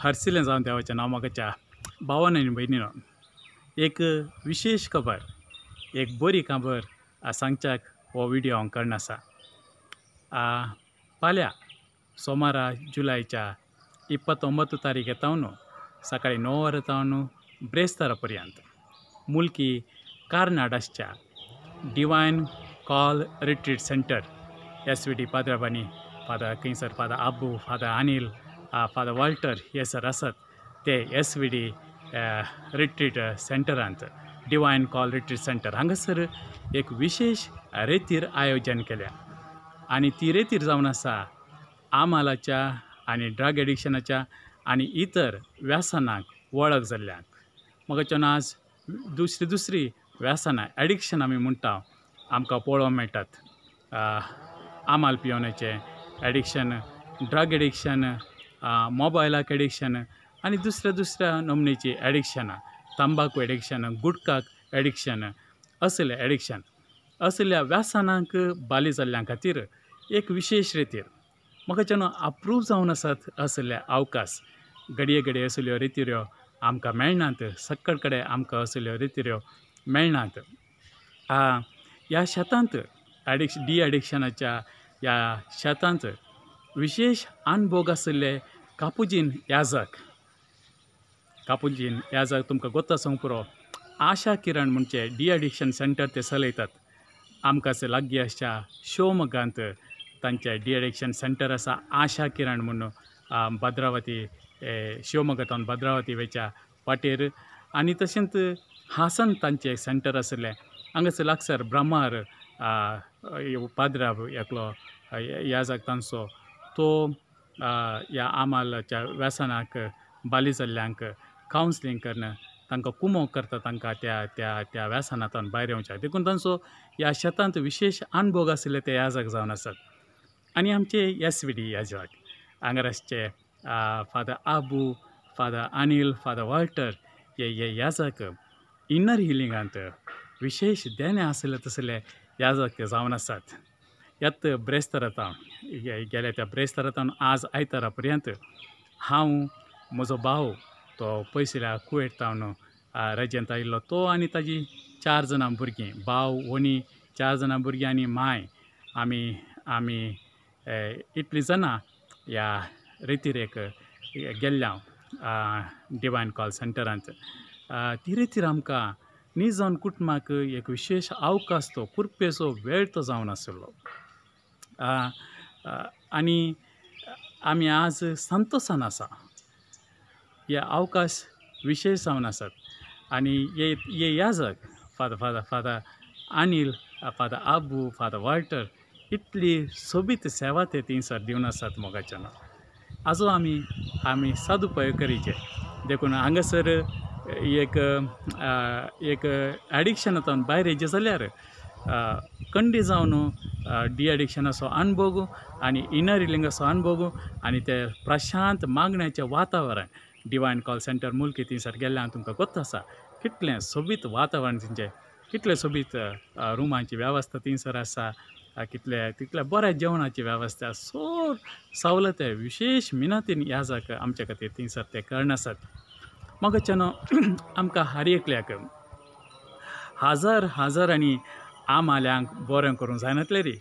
हरसिलें जावन देवाचें हांव म्हाका भावान आनी भयणीनो एक विशेष खबर एक बरी खबर सांगच्याक हो व्हिडिओ हांव करना आसा। फाल्यां सोमारा जुलायच्या 29 तारीख येता न्हू सकाळी 9 वरां तावन ब्रेस्तारा पर्यंत मुल्की कार्नाडासच्या divine call retreat centre SVD पाद्राबानी फादर खंयसर father Abu father Anil father Walter हे सर आसात ते SVD रिट्रीट सेंटरांत डिवायन कॉल रिट्रीट सेंटर हांगासर एक विशेष रेतीर आयोजन केल्या आनी ती रेतीर जावन आसा आमालाच्या आनी ड्रग एडिक्शनाच्या आनी इतर व्यसनांक वळख जाल्ल्यांक म्हाका आज दुसरी व्यसनां एडिक्शन आमी म्हणटा आमकां पळोवंक मेळटात। आमाल पियोनाचें एडिक्शन ड्रग एडिक्शन मोबायलाक एडिक्शन आनी दुसऱ्या नमनेची एडिक्शनां तंबाखू एडिक्शन गुटखाक एडिक्शन असल्या व्यसनांक बाली जाल्ल्यां खातीर एक विशेष रितीर म्हाका अप्रूव जावन आसात असले अवकाश घडये असल्यो रितीऱ्यो आमकां मेळनात सक्कळ कडेन आमकां असल्यो रितीऱ्यो मेळनात। ह्या शेतांत डी एडिक्शनाच्या ह्या शेतांत विशेष अनुभव आशिल्ले कापुजीन याजक तुमकां गोत्ता सांग पुरो आशा किरण म्हणचे डी एडिक्शन सेंटर ते चलयतात। आमकां लागीं आसच्या शिवमोगांत तांचे डी एडिक्शन सेंटर आसा आशा किरण म्हणून भद्रावती शिवमोगांतल्यान भद्रावती वयच्या वाटेर आनी तशेंच हासन तांचें सेंटर आसलें हांगासर लागसार ब्रह्मार पाद्रा एकलो याजक तांचो तो ह्या आमालाच्या व्यसनाक बाली जाल्ल्यांक कावन्सिलींग करन तांकां कुमो करता तांकां त्या व्यसनांतल्यान भायर येवच्या देखून तांचो ह्या शेतांत विशेष अनुभव आशिल्ले ते याजक जावन आसात। आनी आमचे SVD याजक हांगासरचे father Abu father Anil father Walter हे याजक इनर हिलिंगांत विशेष देणे आशिल्ले तसले याजक ते जावन आसात। ह्यात ब्रेस्तारांत गेल्या त्या ब्रेस्तारांत आज आयतारा पर्यंत हांव म्हजो भाव तो पयसल्या कुवेट तावन रजेंत आयिल्लो तो आनी ताजी 4 जाणां भुरगीं भाव वणी 4 जाणां भुरगीं आनी माय आमी इतलीं जाणां ह्या रितीरेक गेल्ल्या डिवायन कॉल सेंटरांत। ती रितीर आमकां न्ही जावन कुटुंबाक एक विशेष अवकाश तो कुरपेचो वेळ तो जावन आसलो आनी आमी आज संतोशान आसा हे अवकाश विशेष जावन आसात। आनी हे याजक father Anil father Abu father Walter इतली सोबीत सेवा ते थंयसर दिवन आसात मोगाच्यान आजो आमी सदुपयोग करीचे देखून हांगासर एक एडिक्शनांतल्यान भायर येयचे जाल्यार कंडी जावन डी एडिक्शनाचो अनुभव आनी इनर हिलिंगाचो अनुभव आनी ते प्रशांत मागण्याचें वातावरण डिवायन कॉल सेंटर मुल्की थंयसर गेल्ल्यान तुमकां गोत्त आसा कितलें सोबीत वातावरण तेंचें कितलें सोबीत रुमांची वेवस्था थंयसर आसा तितले बऱ्या जेवणाची वेवस्था सवलते विशेष मिनतीन याजक आमचे खातीर थंयसर ते करनासात। म्हाका आमकां हर एकल्याक हजार आनी आमाल्यांक बरें करूंक जायनातलें रे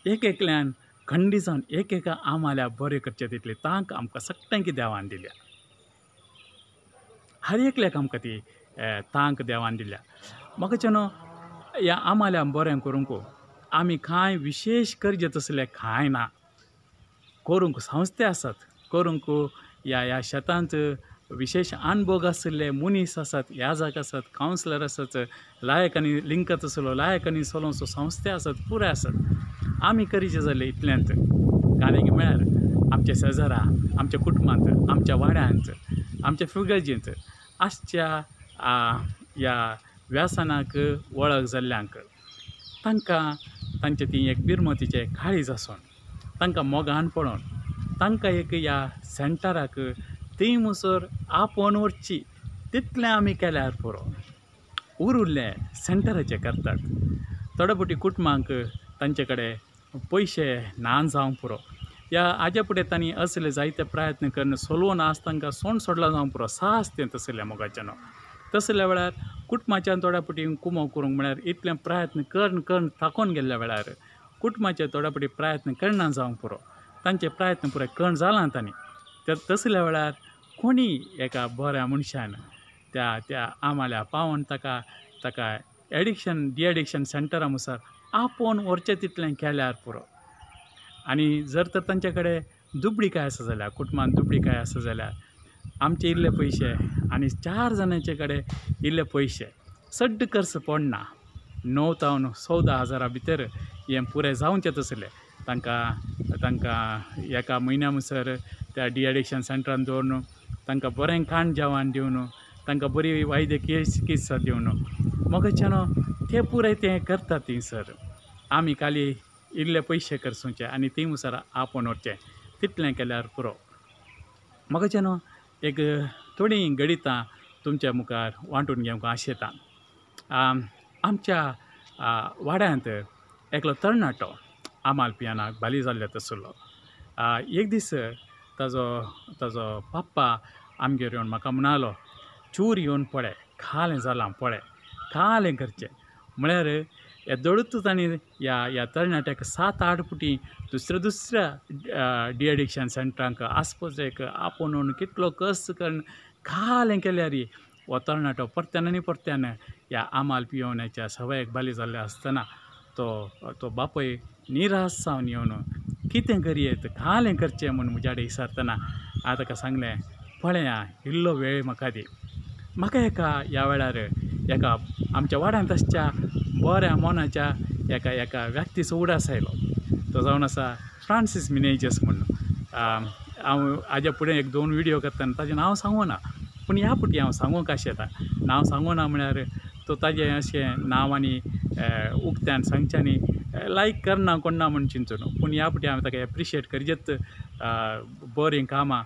एकल्यान खंडी जावन एका आमाल्या बरें करचें तितलें तांक आमकां सगळ्यांक देवान दिल्या हर एकल्याक आमकां ती तांक देवान दिल्या। म्हाका ह्या आमाल्यां बरें करूंक आमी कांय विशेष करचें तसलें कांय ना करूंक संस्थे आसात करूंक ह्या शेतांत विशेष अनुभव आशिल्ले मनीस आसात याजक आसात कावन्सिलर आसात लायक आनी लिंकत आसलो लायक आनी चलोवचो संस्थे आसात पुराय आसात। आमी करीचे जाल्यार इतल्यांत कारण म्हळ्यार आमच्या शेजारा आमच्या कुटुंबांत आमच्या वाड्यांत आमच्या फिगर्जींत आसच्या ह्या व्यसनाक वळख जाल्ल्यांक तांकां तांचे ती एक बिरमतीचे काळीज आसून तांकां मोगान पळोवन तांकां एक ह्या सेंटराक थंय मुसोर आपोवन व्हरची तितलें आमी केल्यार पुरो उरलें सेंटराचें करतात। थोडे फावटी कुटुंबांक तांचे कडेन पयशे ना जावंक पुरो ह्या हाजे फुडें तांणी असले जायते प्रयत्न करून सोलवून आज तांकां सोंड सोडला जावं पुरो साहस तें तसल्या मोगाच्यान तसल्या वेळार कुटुंबाच्यान थोड्या फावटी कुमो करूंक म्हळ्यार इतले प्रयत्न करून थाकोन गेल्ल्या वेळार कुटुंबाचे थोड्या फावटी प्रयत्न करना जावं पुरो तांचे प्रयत्न पुरे कर्ण जालां तांणी तसल्या वेळार कोणी एका बऱ्या मनशान त्या आमाल्या पावोन ताका डिएडिक्शन सेंटरा मुसार आपोवन व्हरचें तितलें केल्यार पुरो आनी जर तर तांचे कडेन दुबळीकाय आसा जाल्यार कुटुंबान दुबळीकाय आसा जाल्यार आमचे इल्ले पयशे आनी 4 जाणांचे कडेन इल्ले पयशे सड्ड खर्च पडना 9 ते 14 हजारा भितर हें पुरें जावचें तसलें तांकां एका म्हयन्या मुसर त्या डिएडिक्शन सेंटरान दवरून तांकां बरें खाण जेवण दिवन तांकां बरी वैद्यकीय चिकित्सा दिवन मोगाच्यान ते पुराय तें करतात थिंगसर आमी खाली इल्ले पयशे खर्चुचे आनी ती मुसार आपोवन व्हरचें तितलें केल्यार पुरो मोगाच्यान एक थोडीं गणितां तुमच्या मुखार वांटून घेवंक आशेता आमच्या वाड्यांत एकलो तरणाटो आमाल पियानाक बाली जाल्लो तसलो एक दीस ताजो पाप्पा आमगेर येवन म्हाका म्हणलो चूर येवन पळय खालें जालां पळय खालें करचें म्हळ्यार हे दडूच तांणी ह्या तरणाट्याक 7-8 पुटी दुसऱ्या डिएडिक्शन सेंटरांक आस्पत्रेक आपोवन कितलो कस करून खालें केल्यार हो तरणाटो परत्यान आनी परत्यान ह्या आमाल पियोवण्याच्या सवयेक बाली जाल्ले आसतना तो बापूय निराश जावन येवन कितें करयेत खालें करचें म्हूण म्हज्या कडेन विचारतना हांवें ताका सांगलें पळया इल्लो वेळ म्हाका दी म्हाका ह्या वेळार एका आमच्या वाड्यांत आसच्या बऱ्या मोनाच्या एका व्यक्तीचो उडास आयलो तो जावन आसा फ्रांसीस मिनेजस म्हणून हांव हाज्या फुडें 1-2 व्हिडियो करतना ताजें नांव सांगूना पूण ह्या फावटी हांव सांगूंक आशेता नांव सांगूना म्हळ्यार तो ताजें अशें नांव आनी उक्त्यान सांगच्यांनी लायक करना कोणना म्हूण चिंतून पूण ह्या फावटी हांवें ताका एप्रिशिएट करचेत बरीं कामां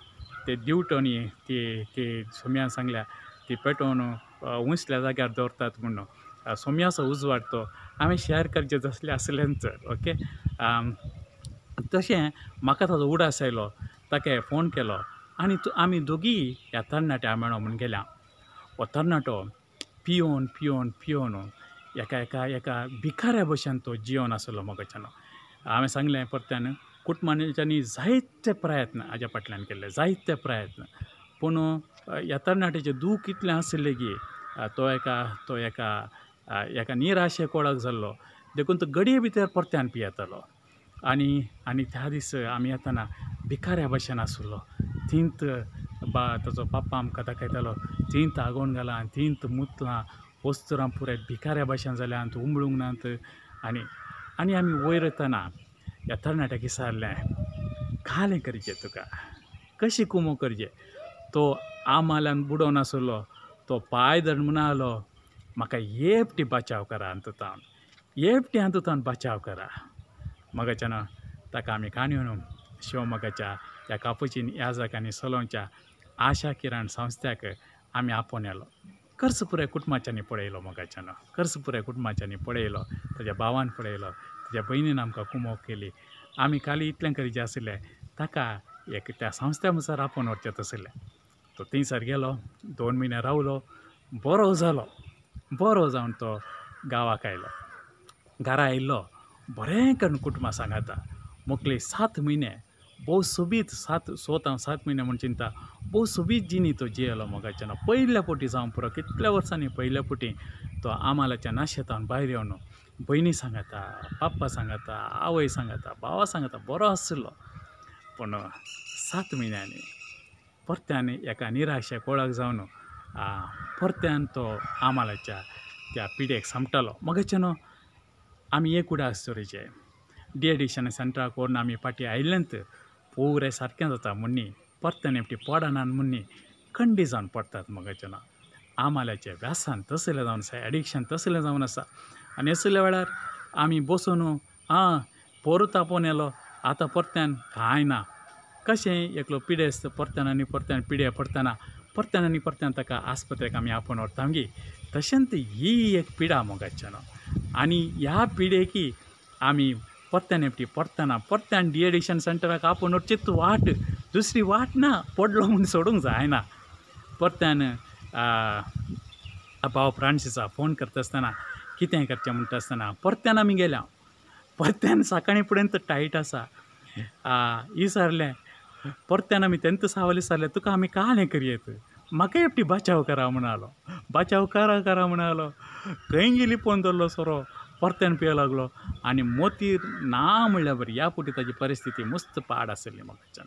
ते दिवटोनी ती सोम्यान सांगल्या ती पेटोवन उंचल्या जाग्यार दवरतात म्हणून सोम्याचो उजवाड तो हांवें शेअर करचें तसलें आसलेंच ओके तशें म्हाका ताजो उडास आयलो ताका फोन केलो आनी आमी दोगूय ह्या तरणाट्या मेळो म्हूण गेल्या हो तरणाटो पियोन एका भिकाऱ्या भशेन तो जियोन आसलो मोगाच्यान हांवें सांगलें परत्यान कुटुंबाच्यांनी जायते प्रयत्न हाज्या फाटल्यान केले जायते प्रयत्न पूण ह्या तरणाट्याचें दूख इतलें आसलें की तो एका निराशे कोळाक जाल्लो देखून तो गडये भितर परत्यान पियेतालो आनी त्या दीस आमी येतना भिकाऱ्या भशेन आसलो थिंत ताजो पाप्पा आमकां दाखयतालो थिंत आगोवन घाला आनी थिंत मुतलां वस्तुरां पुराय भिकाऱ्या भशेन जाल्यां तूं उमळूंक नात आनी आमी वयर येतना ह्या तरणाट्याक विचारलें खालें करचें तुका कशी कुमो करचें तो आमाल्यान बुडोवन आसलो तो पांय धरून म्हणलो म्हाका येपटी बचाव करा हातूंत बचाव करा मोगाच्यान ताका आमी काणयोन शिवमोगाच्या ह्या कापुचीन याजक आनी सोलोंच्या आशा किरण संस्थ्याक आमी आपोवन येलो कर्ज पुराय कुटुंबाच्यांनी पळयलो मोगाच्यान कर्ज पुराय कुटुंबाच्यांनी पळयलो ताज्या भावान पळयलो ताज्या भयणीन आमकां कुमोग केली आमी खाली इतलें करचें आसलें ताका एक त्या संस्थे मुसार आपोवन व्हरचें तसलें तो थंयसर गेलो 2 म्हयने रावलो बरो जावन तो गांवाक आयलो घरा आयिल्लो बरें करून कुटुंबा सांगाता मोकले 7 म्हयने भोव सोबीत 7 म्हयने म्हूण चिंता भोव सोबीत जिणी तो जियेलो मोगाच्यान पयल्या फावटी जावं पुरो कितल्या वर्सांनी पयल्या फावटी तो आमालाच्या नाशेतान भायर येवन भयणी सांगाता पाप्पा सांगाता आवय सांगाता भावा सांगाता बरो आसलो पूण 7 म्हयन्यांनी परत्यान एका निराशे कोळाक जावन परत्यान तो आमालाच्या त्या पिडेक सामटलो मोगाच्यान आमी एक उडास चोरीचे डिएडिक्शन सेंटराक व्हरून आमी फाटीं आयिल्लेंत पुराय सारकें जाता म्हणनी परत्यान एपटी पडनात म्हणनी खंडी जावन पडटात मोगाच्यान आमाल्याचें व्यासान तसलें जावन आसा एडिक्शन तसलें जावन आसा आनी असल्या वेळार आमी बसून पोरू तापोवन येलो आतां परत्यान कांय ना कशें एकलो पिडेस्त परत्यान आनी परत्यान पिडे पडटना परत्यान आनी परत्यान ताका आस्पत्रेक आमी आपोवन व्हरता गे तशेंच ही एक पिडा मोगाच्यान आनी ह्या पिडेकी आमी परत्यान एपटी पडटना परत्यान डी एडिक्शन सेंटराक आपोवन चित्त वाट दुसरी वाट ना पडलो म्हूण सोडूंक जायना परत्यान भाव फ्रांसिसा फोन करता आसतना कितें करचें म्हणटा आसतना परत्यान आमी गेल्या परत्यान सकाळी पर्यंत टायट आसा विचारलें परत्यान आमी तेंत सावल विचारलें तुका आमी कालें करयेत म्हाका एपटी बचाव करा म्हणालो बचाव करा म्हणालो खंय गेली पोवन धरलो सोरो परत्यान पियो लागलो आनी मोतीर ना म्हणल्यार बरी ह्या फावटी ताजी परिस्थिती मस्त पाड आसली म्हाका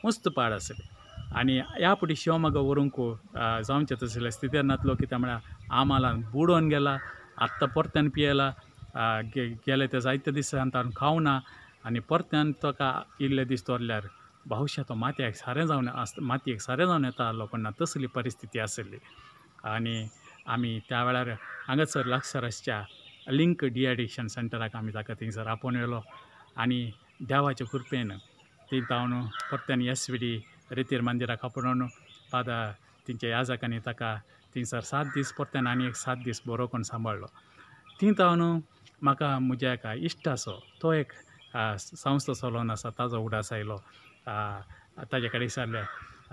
मस्त पाड आसली आनी ह्या फावटी शिवमोगा व्हरूंक जावचें तसले स्थितीर नासलो कित्याक म्हळ्यार आमालान बुडोवन गेला आत्तां परत्यान पियेला गेले ते जायते दिसान ताणें खावना आनी परत्यान ताका इल्ले दीस दवरल्यार बहुशा तो मातयेक सारें जावन येता आसलो पण तसली परिस्थिती आसली आनी आमी त्या वेळार हांगासर लागसारच्या लिंक डी एडिक्शन सेंटराक आमी ताका थंयसर आपोवन येयलो आनी देवाचे कृपेन थंय जावन परत्यान SVD रितीर मंदिराक आपोवन तेंच्या याजकांनी ताका थंयसर 7 दीस परत्यान आनी एक 7 दीस बरो करून सांबाळलो थंय जावन म्हाका म्हज्या एका इश्ट आसो तो एक संस्था चलोवन आसा ताजो उडास आयलो ताजे कडेन विचारलें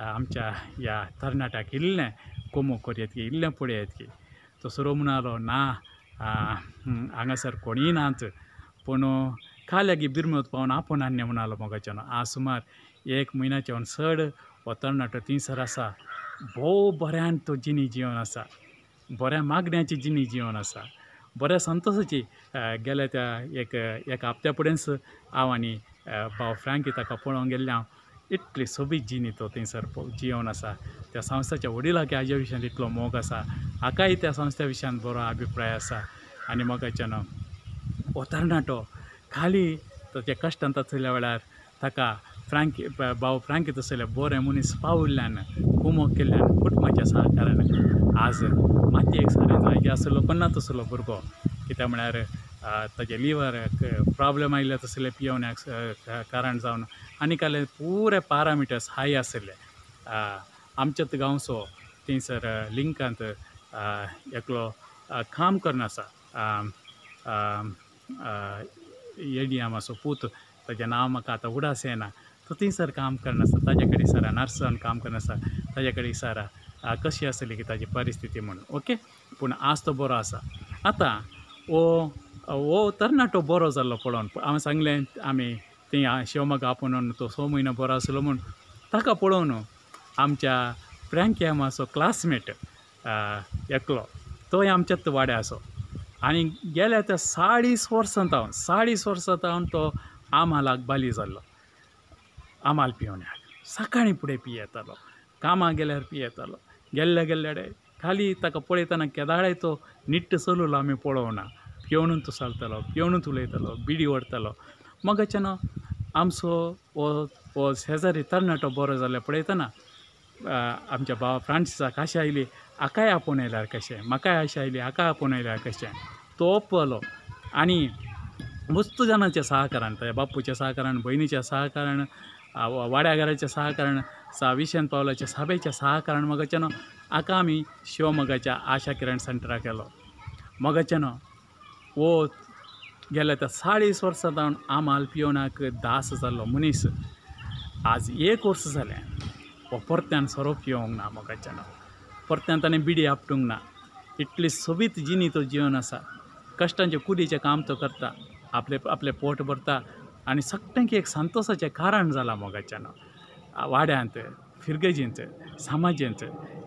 आमच्या ह्या तरणाट्याक इल्लें कोमो करयत की इल्लें पळयात की तो सुरू म्हणलो ना हांगासर कोणीय नात पूण खाल्यागी बिरमत पावन आपोवन हाडलें म्हणलो मोगाच्यान सुमार 1 म्हयन्याच्या चड हो तरणाटो थंयसर आसा भोव बऱ्यान तो जिणी जिवन आसा बऱ्या मागण्याची जिणी जिवन आसा बऱ्या संतोशाची गेल्या त्या एक हप्त्या फुडेंच हांव आनी भाव फ्रँकी ताका पळोवंक गेल्ले हांव इतली सोबीत जिणी तो थंयसर जिवन आसा त्या संस्थेच्या वडिलाक हाजे विशयान इतलो मोग आसा हाकाय त्या संस्थे विशयान बरो अभिप्राय आसा आनी मोगाच्यान हो तरणाटो खाली ताचे कश्टांत आसल्या वेळार ताका फ्रँकी भाव फ्रँकी तसले बरे मनीस पाविल्ल्यान कुमोग केल्ल्यान कुटुंबाच्या सहकारान आज मातयेक सारें जायचे आसलो पण ना तसलो भुरगो कित्याक म्हळ्यार ताजे लिवर प्रॉब्लेम आयिल्ले तसले पियोवण्याक कारण जावन आनी काले पुरे पॅरामिटर्स हाय आसले आमच्याच गांवचो थंयसर लिंकांत एकलो काम करना आसा एडियमाचो पूत ताजें नांव म्हाका आतां उडास येना तो थंयसर काम करना आसा ताजे कडेन सर नर्सान काम करना आसा ताजे कडेन सर कशी आसली की ताजी परिस्थिती म्हणून ओके पूण आज तो बरो आसा आतां हो तरणाटो बरो जाल्लो पळोवन हांवें सांगलें आमी थंय शिवमोगा आपोवन तो 6 म्हयनो बरो आसलो म्हूण ताका पळोवन आमच्या फ्रँकी मातसो क्लासमेट एकलो तोय आमच्याच वाड्या आसो आनी गेल्या त्या 40 वर्सां तो आमालाक बाली जाल्लो आमाल पियोवण्याक सकाळीं फुडें पियेतालो कामाक गेल्यार पियेतालो गेल्ले खाली ताका पळयतना केदाळे तो निट्ट चललो आमी पळोवना पियोनूच तो चलतालो पियोनूच उलयतालो बिडी ओडतालो मोगाच्यान आमचो हो शेजारी तरणाटो बरो जाल्ले पळयतना आमच्या भावा फ्रांसिसाक आशा आयली हाकाय आपोवन येयल्यार कशें म्हाकाय आशा आयली हाका आपोवन येयल्यार कशें तो ओपलो आनी मस्त जाणांच्या सहकारान ताच्या बापूच्या सहकारान भयणीच्या सहकारान वाड्याघराच्या सहकारान विशेन पावलाच्या सभेच्या सहकारान मोगाच्यान हाका आमी शिवमोगाच्या आशा किरण सेंटराक गेलो मोगाच्यान हो गेल्या त्या 40 वर्सां जावन आमाल पियोवनाक दास जाल्लो मनीस आज 1 वर्स जालें हो परत्यान सोरो पियोंक ना मोगाच्यान परत्यान ताणें बिडी आपटूंक ना इतली सोबीत जिणी तो जिवन आसा कश्टांचे कुडीचें काम तो करता आपले पोट भरता आनी सगळ्यांक एक संतोशाचें कारण जालां मोगाच्यान वाड्यांत फिरगेजींत समाजींत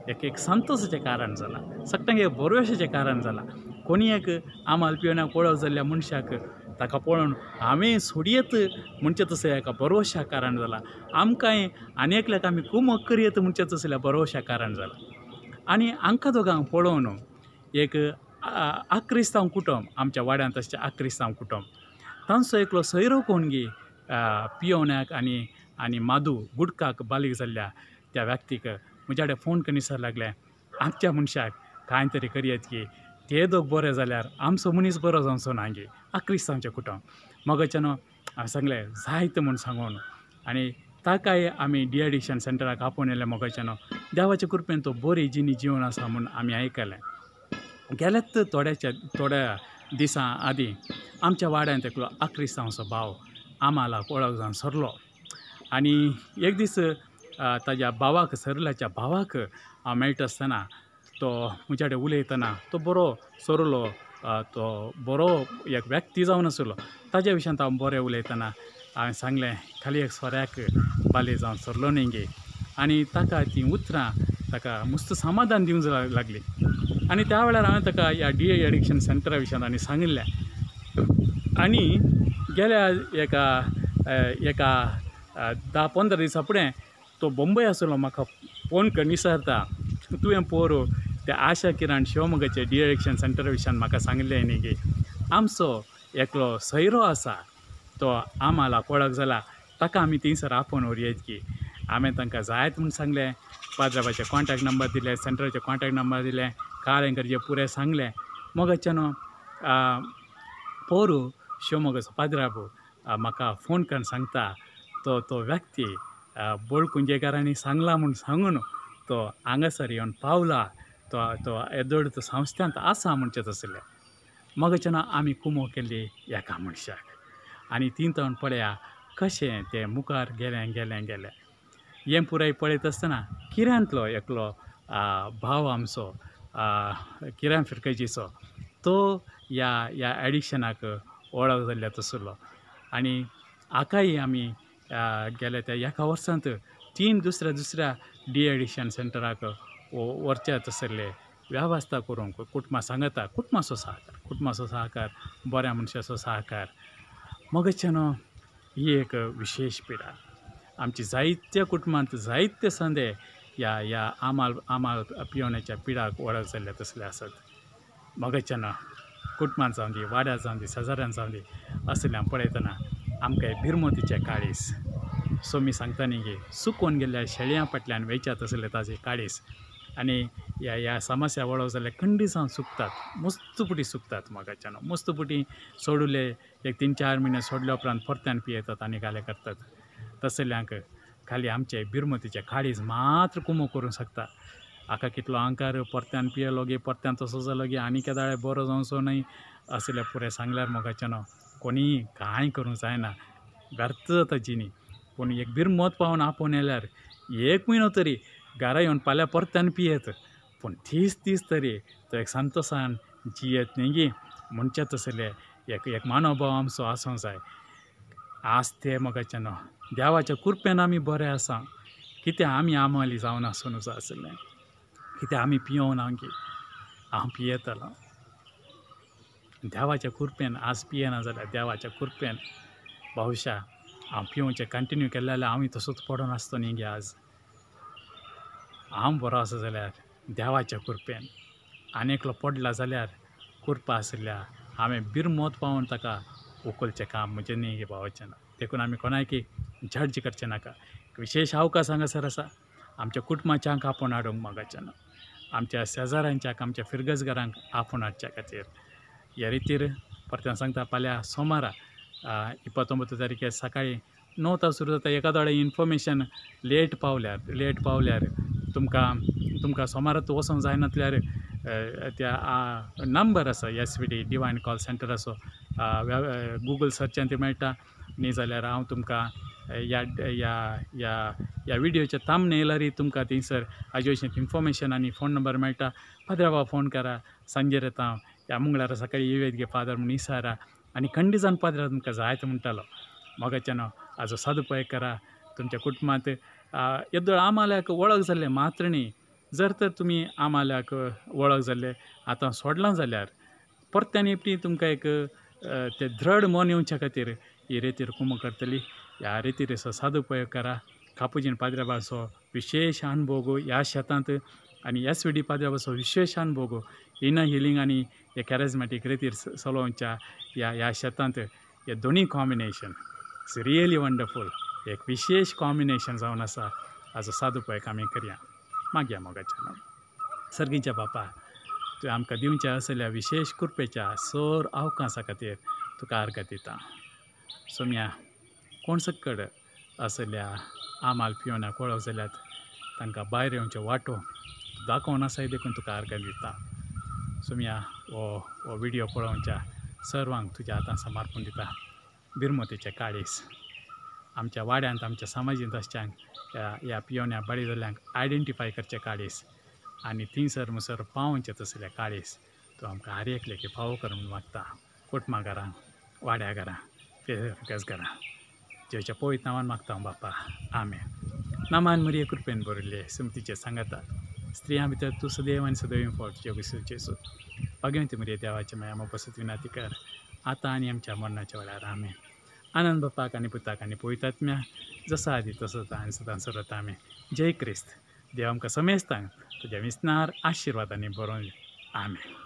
एक संतोशाचें कारण जालां सगळ्यांक एक भरवशाचें कारण जालां कोणी एक आमाल पियोवनाक पळोव जाल्ल्या मनशाक ताका पळोवन हांवें सोडयेत म्हणचे तसलें एका भरवशा कारण जालां आमकांय आनी एकल्याक आमी कुमोग करयेत म्हणचे तसल्या भरवशा कारण जालां आनी हांकां दोगांक पळोवन एक आक्रिस्तांव कुटुंब आमच्या वाड्यांत तशें आक्रिस्तांव कुटुंब तांचो एकलो सैरो कोणगी पियोवण्याक आनी मादू गुटखाक बालीक जाल्ल्या त्या व्यक्तीक म्हज्या कडेन फोन करून विचार लागले आमच्या मनशाक कांय तरी करयेत की ते दोग बरे जाल्यार आमचो मनीस बरो जावचो ना गे आक्रिस्तांवचें कुटुंब मोगाच्यान हांवें सांगलें जायत म्हूण सांगून आनी ताकाय आमी डी एडिक्शन सेंटराक आपोवन येयलें मोगाच्यान देवाचे कृपेन तो बरी जिणी जिवन आसा म्हूण आमी आयकलें गेल्यात थोड्या दिसां आदीं आमच्या वाड्यात एकलो 11 वर्सांचो भाव आम्हाला वळख जावन सरलो आनी एक दीस ताज्या भावाक सरल्याच्या भावाक हांव मेळटा आसतना तो म्हज्या कडेन उलयतना तो बरो सरलो तो बरो एक व्यक्ती जावन आसलो ताज्या विशयान हांव बरें उलयतना हांवें सांगलें खाली एक सोऱ्याक बाले जावन सरलो न्ही गे आनी ताका तीं उतरां ताका मस्त समाधान दिवंक लागली आनी त्या वेळार हांवें ताका ह्या डी एडिक्शन सेंटरा विशयान आनी सांगिल्लें आनी गेल्या एका 10-15 दिसां फुडें तो बंबय आसलो म्हाका फोन करून विचारता तुवें पोर त्या आशा किरण शिवमोगाचे डी एडिक्शन सेंटरा विशयान म्हाका सांगिल्लें न्ही गे आमचो एकलो सैरो आसा तो आम्हाला वळख जाला ताका आमी थंयसर आपोवन व्हरयत की हांवें तांकां जायत म्हूण सांगलें पाद्राबाचे कॉन्टॅक्ट नंबर दिले सेंटराचे कॉन्टॅक्ट नंबर दिले काळेंकरचे पुरे सांगलें मोगाच्यान पोरू शिवमोगाचो पाद्राबू म्हाका फोन करून सांगता तो व्यक्ती बोळकुंजेकारांनी सांगला म्हूण सांगून तो हांगासर येवन पावला तो येदोळ तो संस्थांत आसा म्हणचे तसलें मोगाच्यान आमी कुमो केल्ली एका मनशाक आनी तिंतून पळया कशें तें मुखार गेलें हें पुराय पळयत आसतना किऱ्यांतलो एकलो भाव आमचो किऱ्यान फिरकेजीचो तो ह्या एडिक्शनाक वळख जाल्ल्या तसलो आनी हाकाय आमी गेल्या त्या एका वर्सांत 3 दुसऱ्या डी एडिक्शन सेंटराक व्हरचे तसले वेवस्था करूंक कुटुंबा सांगता कुटुंबाचो सहकार बऱ्या मनशाचो सहकार मोगाच्यान ही एक विशेष पिडा आमची जायत्या कुटुंबांत जायते संदे ह्या आमाल पियोवण्याच्या पिडाक वळख जाल्ले तसले आसात मोगाच्यान कुटुंबांत जावं दी वाड्यार जावं दी शेजाऱ्यान जावं दी असल्यां पळयतना आमकां भिरमोतीचें काळीस सोमी सांगता न्ही गे सुकोवन गेल्ल्या शेळयां फाटल्यान वेयच्या तसले ताजे काळीस आनी ह्या समस्या वळख जाल्यार खंडीत सुकतात मस्तपुटी सुकतात मोगाच्यान मस्तपुटी सोडले एक 3-4 म्हयने सोडल्या उपरांत परत्यान पियेतात आनी गाले करतात तसल्यांक खाली आमचे भिरमोतीचे काळीज मात्र कुमो करूंक शकता हाका कितलो अहंकार परत्यान पियेलो गे परत्यान तसो जालो गे आनी केदाळे बरो जावचो न्हय असले पुरे सांगल्यार मोगाच्यान कोणी कांय करूंक जायना व्यर्थ जाता जिणी पूण एक भिरमोत पावन आपोवन येल्यार 1 म्हयनो तरी घरा येवन फाल्यां परत्यान पियेत पूण 30 तरी तो एक संतोशान जियेत न्ही गे म्हणचे तसले एक मानवभाव आमचो आसूंक जाय आज ते मोगाच्यान देवाच्या कृपेन आमी बरे आसा कितें आमी आमाली जावन आसूं जाय आसलें कितें आमी पियोवं ना गे हांव पियेतलो देवाच्या कृपेन आज पियेना जाल्यार देवाच्या कृपेन भविश्या हांव पिवचें कंटिन्यू केलें जाल्यार हांव तसोच पडून आसतो न्ही गे आज हांव बरो आसा जाल्यार देवाच्या कृपेन आनेकलो पडला जाल्यार कृपा आसल्या हांवें भिरमोत पावोन ताका उखलचें काम म्हणजे न्ही गे भावाच्यान देखून आमी कोणायकी जड्ज करचें नाका विशेष अवकाश हांगासर आसा आमच्या कुटुंबाच्यांक आपोवन हाडूंक मोगाच्यान आमच्या शेजाऱ्यांच्याक आमच्या फिरगजगारांक आपोवन हाडच्या खातीर ह्या रितीर परत्यान सांगता फाल्यां सोमारा 29 तारखेर सकाळीं 9 सुरू जाता एका थोडे इन्फॉर्मेशन लेट पावल्यार तुमकां सोमारात वचोंक जायनातल्यार त्या नंबर आसा SVD डिवायन कॉल सेंटर आसा गुगल सर्चान ते मेळटा न्ही जाल्यार हांव तुमकां ह्या विडियोच्या थंबनेलारी तुमकां थंयसर हाजे विशीं इन्फॉर्मेशन आनी फोन नंबर मेळटा फादरा फोन करा सांजेर येता ह्या मंगळारा सकाळीं येवेत गे फादर म्हूण विचारा आनी खंडीजान पाद्रा तुमकां जायत म्हणटालो मोगाच्यान हाजो सदुपयोग करा तुमच्या कुटुंबांत येदोळ आमाल्याक वळख जाल्ले मात्र न्ही जर तर तुमी आमाल्याक वळख जाल्ले आतां सोडलां जाल्यार परत्यान एपटी तुमकां एक ते दृढ मन येवच्या खातीर ही रेतीर कुमो करतली ह्या रेतीर सदुपयोग करा कापुजीन पाद्राबाचो विशेष अनुभव ह्या शेतांत आनी SVD पाद्राबाचो विशेष अनुभव इनर हिलींग आनी हे कॅरिझमॅटीक रेतीर चलोवच्या ह्या शेतांत हे दोनी कॉम्बिनेशन इट्स रियली वंडरफूल एक विशेष कॉम्बिनेशन जावन आसा हाजो सदुपयोग आमी करया मागया मोगाच्यान सर्गीच्या बापा तुवें आमकां दिवचें आसलेल्या विशेष कृपेच्या सर अवकाशा खातीर तुका अर्घ दिता सोम्या कोण सकड आसल्या आमाल पियोवण्याक वळख जाल्यात तांकां भायर येवच्यो वाटो दाखोवन आसाय देखून तुका अर्घ दिता सोम्या हो व्हिडियो पळोवच्या सर्वांक तुज्या हातान समर्पून दिता. बिरमतीचे काळीस आमच्या वाड्यांत आमच्या समाजींत आसच्यांक ह्या पियोण्या बळी जाल्ल्यांक आयडेंटिफाय करचे काळीस आनी थिंगसर मुसर पावोवचे तसले काळीस तूं आमकां हर एकलेकी फावो कर म्हूण मागता. कोटमा घरां, वाड्या घरां, फेस घरां जेच्या पवित्र नांवान मागता हांव बापा. आमेन. नामान मरिये कृपेन बरिल्ले सुमतीचे सांगाता स्त्रियां भितर तूं सदैव आनी सदैव फावो तुजे विसू जेसू. भगवंती मरिये देवाचे माया मोपसत विनाती कर आतां आनी आमच्या मरणाच्या वेळार. आमेन. आनंद बापाक आनी पुताक आनी पवित्र आत्म्या जसो आदी तसोच आनी सदां सरत. आमेन. जय क्रिस्त. देव आमकां समेस्तांक तुज्या विस्नार आशिर्वादांनी बरोवन. आमेन.